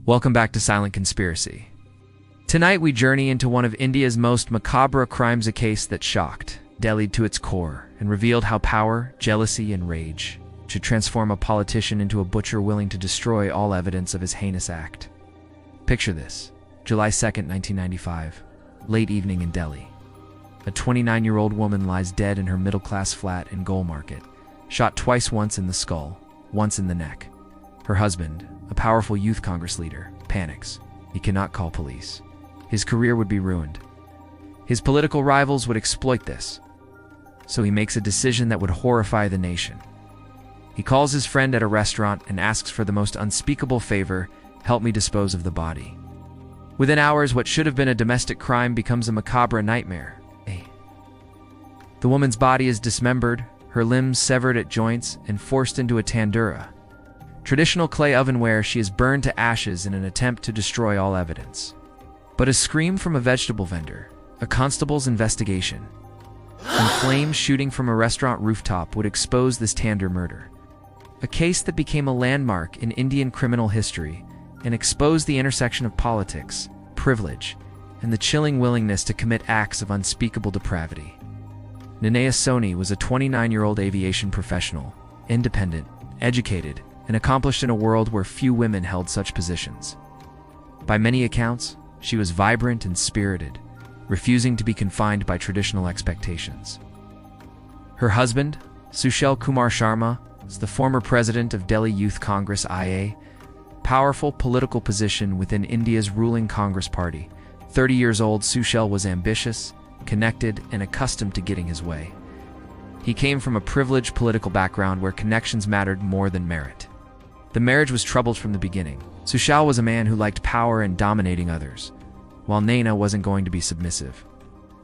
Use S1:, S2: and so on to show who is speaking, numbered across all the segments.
S1: Welcome back to Silent Conspiracy. Tonight we journey into one of India's most macabre crimes, a case that shocked, Delhi to its core, and revealed how power, jealousy, and rage should transform a politician into a butcher willing to destroy all evidence of his heinous act. Picture this: July 2nd, 1995, late evening in Delhi. A 29-year-old woman lies dead in her middle-class flat in Gol Market, shot twice, once in the skull, once in the neck. Her husband, a powerful youth Congress leader, panics. He cannot call police. His career would be ruined. His political rivals would exploit this. So he makes a decision that would horrify the nation. He calls his friend at a restaurant and asks for the most unspeakable favor: help me dispose of the body. Within hours, what should have been a domestic crime becomes a macabre nightmare. The woman's body is dismembered, her limbs severed at joints and forced into a tandoor, traditional clay oven, where she is burned to ashes in an attempt to destroy all evidence. But a scream from a vegetable vendor, a constable's investigation, and flames shooting from a restaurant rooftop would expose this Tandoor murder. A case that became a landmark in Indian criminal history and exposed the intersection of politics, privilege, and the chilling willingness to commit acts of unspeakable depravity. Nanaya Soni was a 29-year-old aviation professional, independent, educated, and accomplished in a world where few women held such positions. By many accounts, she was vibrant and spirited, refusing to be confined by traditional expectations. Her husband, Sushil Kumar Sharma, was the former president of Delhi Youth Congress IA, powerful political position within India's ruling Congress party. 30 years old, Sushil was ambitious, connected, and accustomed to getting his way. He came from a privileged political background where connections mattered more than merit. The marriage was troubled from the beginning. Sushil was a man who liked power and dominating others, while Naina wasn't going to be submissive.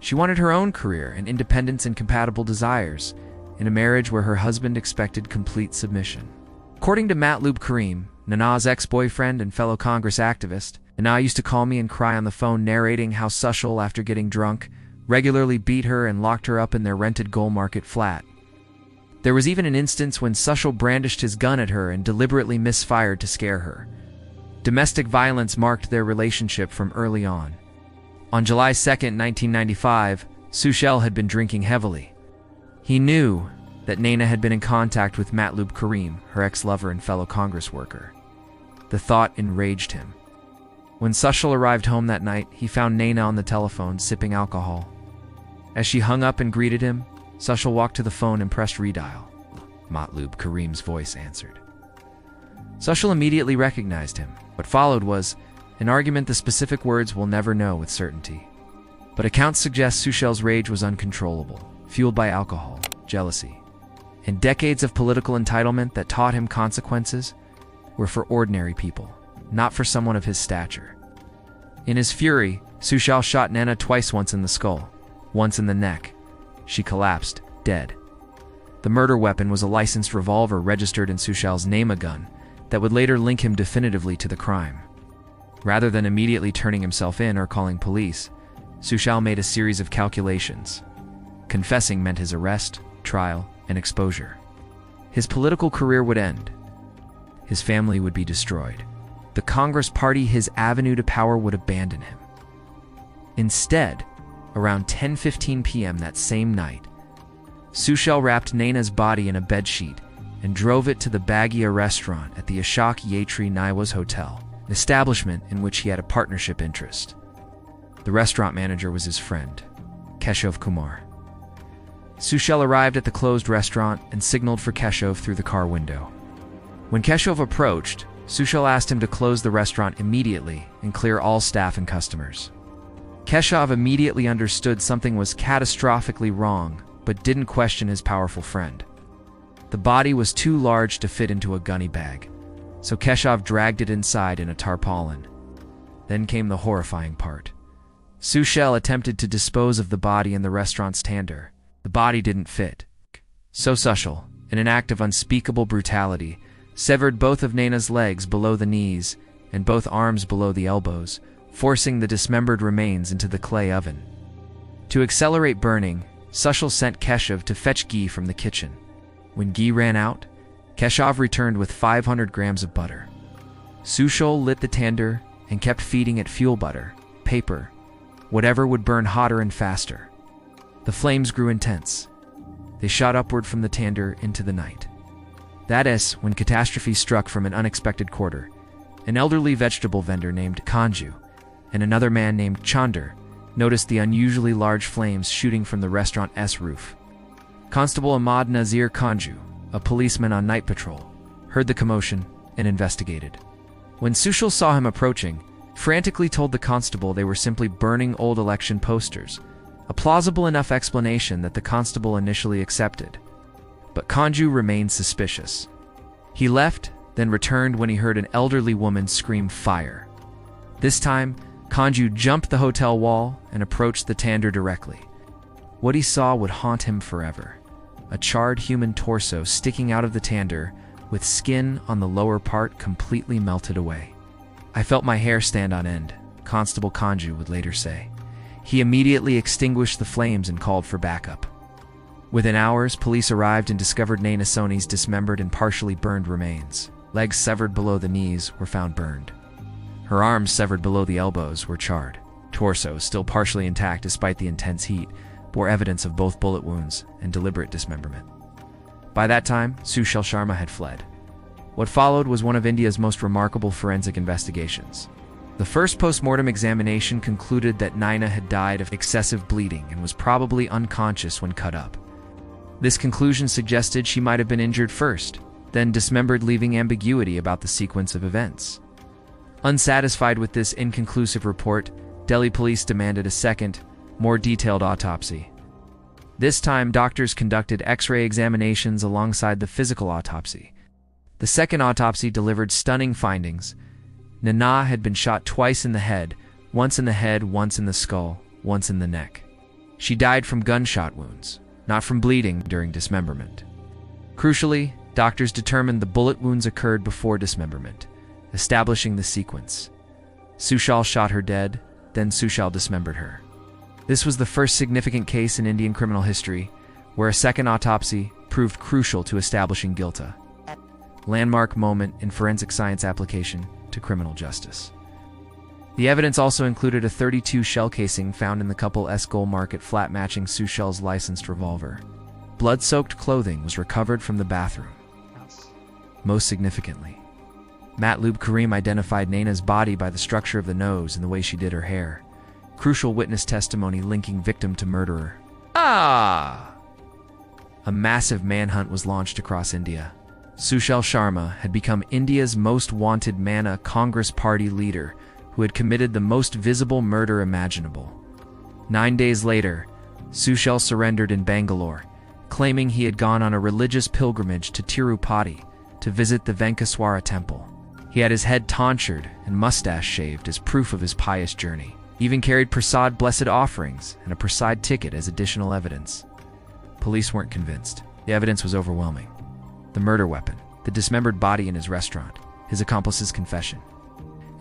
S1: She wanted her own career and independence and compatible desires in a marriage where her husband expected complete submission. According to Matlub Karim, Nana's ex-boyfriend and fellow Congress activist, Nana used to call me and cry on the phone, narrating how Sushil, after getting drunk, regularly beat her and locked her up in their rented Gol Market flat. There was even an instance when Sushil brandished his gun at her and deliberately misfired to scare her. Domestic violence marked their relationship from early on. On July 2nd, 1995, Sushil had been drinking heavily. He knew that Naina had been in contact with Matlub Karim, her ex-lover and fellow Congress worker. The thought enraged him. When Sushil arrived home that night, he found Naina on the telephone, sipping alcohol. As she hung up and greeted him, Sushil walked to the phone and pressed redial. Matlub Karim's voice answered. Sushil immediately recognized him. What followed was an argument the specific words we'll never know with certainty. But accounts suggest Sushil's rage was uncontrollable, fueled by alcohol, jealousy, and decades of political entitlement that taught him consequences were for ordinary people, not for someone of his stature. In his fury, Sushil shot Naina twice, once in the skull, once in the neck. She collapsed, dead. The murder weapon was a licensed revolver registered in Sushil's name, a gun that would later link him definitively to the crime. Rather than immediately turning himself in or calling police, Sushil made a series of calculations. Confessing meant his arrest, trial, and exposure. His political career would end. His family would be destroyed. The Congress party, his avenue to power, would abandon him. Instead, around 10:15 p.m. that same night, Sushil wrapped Naina's body in a bedsheet and drove it to the Baghia restaurant at the Ashok Yatri Niwas Hotel, an establishment in which he had a partnership interest. The restaurant manager was his friend, Keshav Kumar. Sushil arrived at the closed restaurant and signaled for Keshav through the car window. When Keshav approached, Sushil asked him to close the restaurant immediately and clear all staff and customers. Keshav immediately understood something was catastrophically wrong, but didn't question his powerful friend. The body was too large to fit into a gunny bag, so Keshav dragged it inside in a tarpaulin. Then came the horrifying part. Sushil attempted to dispose of the body in the restaurant's tandoor. The body didn't fit. So Sushil, in an act of unspeakable brutality, severed both of Naina's legs below the knees and both arms below the elbows, forcing the dismembered remains into the clay oven. To accelerate burning, Sushil sent Keshav to fetch ghee from the kitchen. When ghee ran out, Keshav returned with 500 grams of butter. Sushil lit the tandoor and kept feeding it fuel, butter, paper, whatever would burn hotter and faster. The flames grew intense. They shot upward from the tandoor into the night. That is when catastrophe struck from an unexpected quarter. An elderly vegetable vendor named Kanju and another man named Chander noticed the unusually large flames shooting from the restaurant's roof. Constable Ahmad Nazir Kanju, a policeman on night patrol, heard the commotion and investigated. When Sushil saw him approaching, frantically told the constable they were simply burning old election posters, a plausible enough explanation that the constable initially accepted. But Kanju remained suspicious. He left, then returned when he heard an elderly woman scream fire. This time, Kanju jumped the hotel wall and approached the tandoor directly. What he saw would haunt him forever. A charred human torso sticking out of the tandoor, with skin on the lower part completely melted away. "I felt my hair stand on end," Constable Kanju would later say. He immediately extinguished the flames and called for backup. Within hours, police arrived and discovered Naina Soni's dismembered and partially burned remains. Legs severed below the knees were found burned. Her arms, severed below the elbows, were charred. Torso, still partially intact despite the intense heat, bore evidence of both bullet wounds and deliberate dismemberment. By that time, Sushil Sharma had fled. What followed was one of India's most remarkable forensic investigations. The first post-mortem examination concluded that Naina had died of excessive bleeding and was probably unconscious when cut up. This conclusion suggested she might have been injured first, then dismembered, leaving ambiguity about the sequence of events. Unsatisfied with this inconclusive report, Delhi police demanded a second, more detailed autopsy. This time, doctors conducted X-ray examinations alongside the physical autopsy. The second autopsy delivered stunning findings. Naina had been shot twice in the head, once in the head, once in the skull, once in the neck. She died from gunshot wounds, not from bleeding during dismemberment. Crucially, doctors determined the bullet wounds occurred before dismemberment, establishing the sequence. Sushil shot her dead, then Sushil dismembered her. This was the first significant case in Indian criminal history where a second autopsy proved crucial to establishing guilt. Landmark moment in forensic science application to criminal justice. The evidence also included a .32 shell casing found in the couple's gold market flat matching Sushil's licensed revolver. Blood-soaked clothing was recovered from the bathroom. Most significantly, Matlub Karim identified Naina's body by the structure of the nose and the way she did her hair. Crucial witness testimony linking victim to murderer. A massive manhunt was launched across India. Sushil Sharma had become India's most wanted Mana Congress Party leader who had committed the most visible murder imaginable. 9 days later, Sushil surrendered in Bangalore, claiming he had gone on a religious pilgrimage to Tirupati to visit the Venkateswara temple. He had his head tonsured and mustache shaved as proof of his pious journey. He even carried prasad blessed offerings and a prasad ticket as additional evidence. Police weren't convinced. The evidence was overwhelming. The murder weapon, the dismembered body in his restaurant, his accomplice's confession,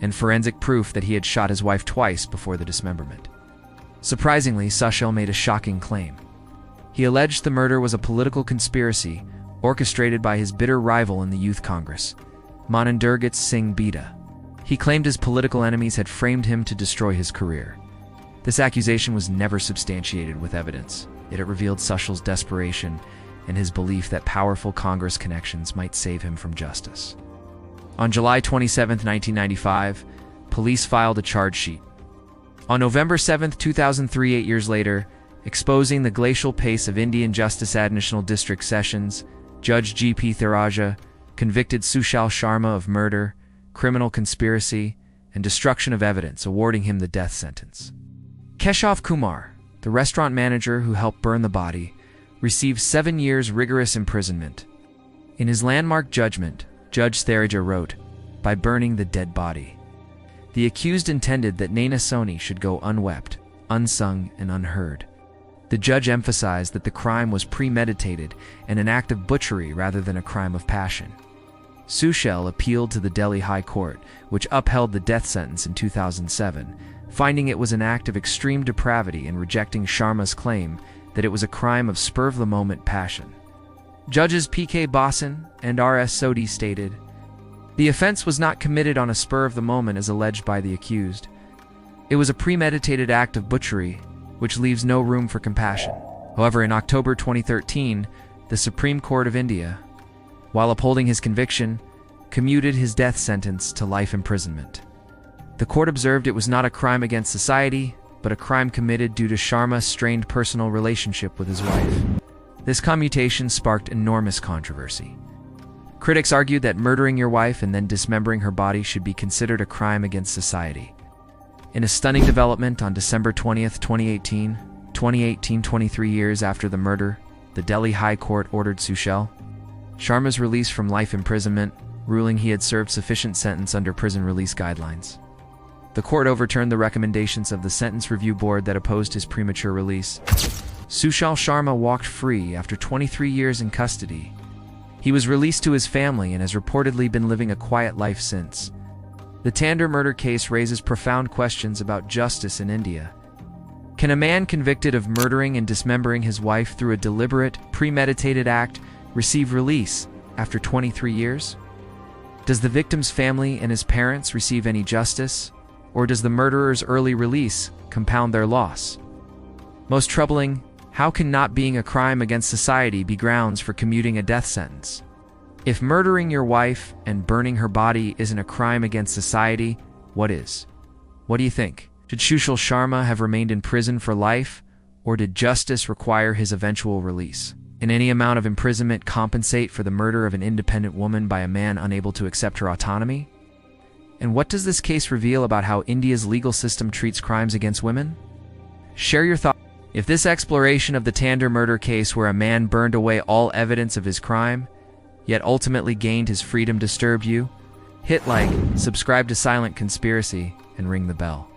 S1: and forensic proof that he had shot his wife twice before the dismemberment. Surprisingly, Sushil made a shocking claim. He alleged the murder was a political conspiracy orchestrated by his bitter rival in the Youth Congress, Manandergat Singh Bida. He claimed his political enemies had framed him to destroy his career. This accusation was never substantiated with evidence, yet it revealed Sushil's desperation and his belief that powerful Congress connections might save him from justice. On July 27, 1995, police filed a charge sheet. On November 7, 2003, 8 years later, exposing the glacial pace of Indian Justice Additional District Sessions, Judge G.P. Thiraja convicted Sushil Sharma of murder, criminal conspiracy, and destruction of evidence, awarding him the death sentence. Keshav Kumar, the restaurant manager who helped burn the body, received 7 years rigorous imprisonment. In his landmark judgment, Judge Thiraja wrote, "By burning the dead body, the accused intended that Naina Soni should go unwept, unsung, and unheard." The judge emphasized that the crime was premeditated and an act of butchery rather than a crime of passion. Sushil appealed to the Delhi High Court, which upheld the death sentence in 2007, finding it was an act of extreme depravity and rejecting Sharma's claim that it was a crime of spur-of-the-moment passion. Judges P.K. Basan and R.S. Sodhi stated, The offense was not committed on a spur of the moment as alleged by the accused. It was a premeditated act of butchery, which leaves no room for compassion. However, in October 2013, the Supreme Court of India, while upholding his conviction, commuted his death sentence to life imprisonment. The court observed it was not a crime against society, but a crime committed due to Sharma's strained personal relationship with his wife. This commutation sparked enormous controversy. Critics argued that murdering your wife and then dismembering her body should be considered a crime against society. In a stunning development on December 20th, 2018, 23 years after the murder, the Delhi High Court ordered Sushil Sharma's release from life imprisonment, ruling he had served sufficient sentence under prison release guidelines. The court overturned the recommendations of the Sentence Review Board that opposed his premature release. Sushil Sharma walked free after 23 years in custody. He was released to his family and has reportedly been living a quiet life since. The Tandoor murder case raises profound questions about justice in India. Can a man convicted of murdering and dismembering his wife through a deliberate, premeditated act receive release after 23 years? Does the victim's family and his parents receive any justice, or does the murderer's early release compound their loss? Most troubling, how can not being a crime against society be grounds for commuting a death sentence? If murdering your wife and burning her body isn't a crime against society, what is? What do you think? Should Sushil Sharma have remained in prison for life, or did justice require his eventual release? Can any amount of imprisonment compensate for the murder of an independent woman by a man unable to accept her autonomy? And what does this case reveal about how India's legal system treats crimes against women? Share your thoughts. If this exploration of the Tandoor murder case where a man burned away all evidence of his crime, yet ultimately gained his freedom disturbed you, hit like, subscribe to Silent Conspiracy, and ring the bell.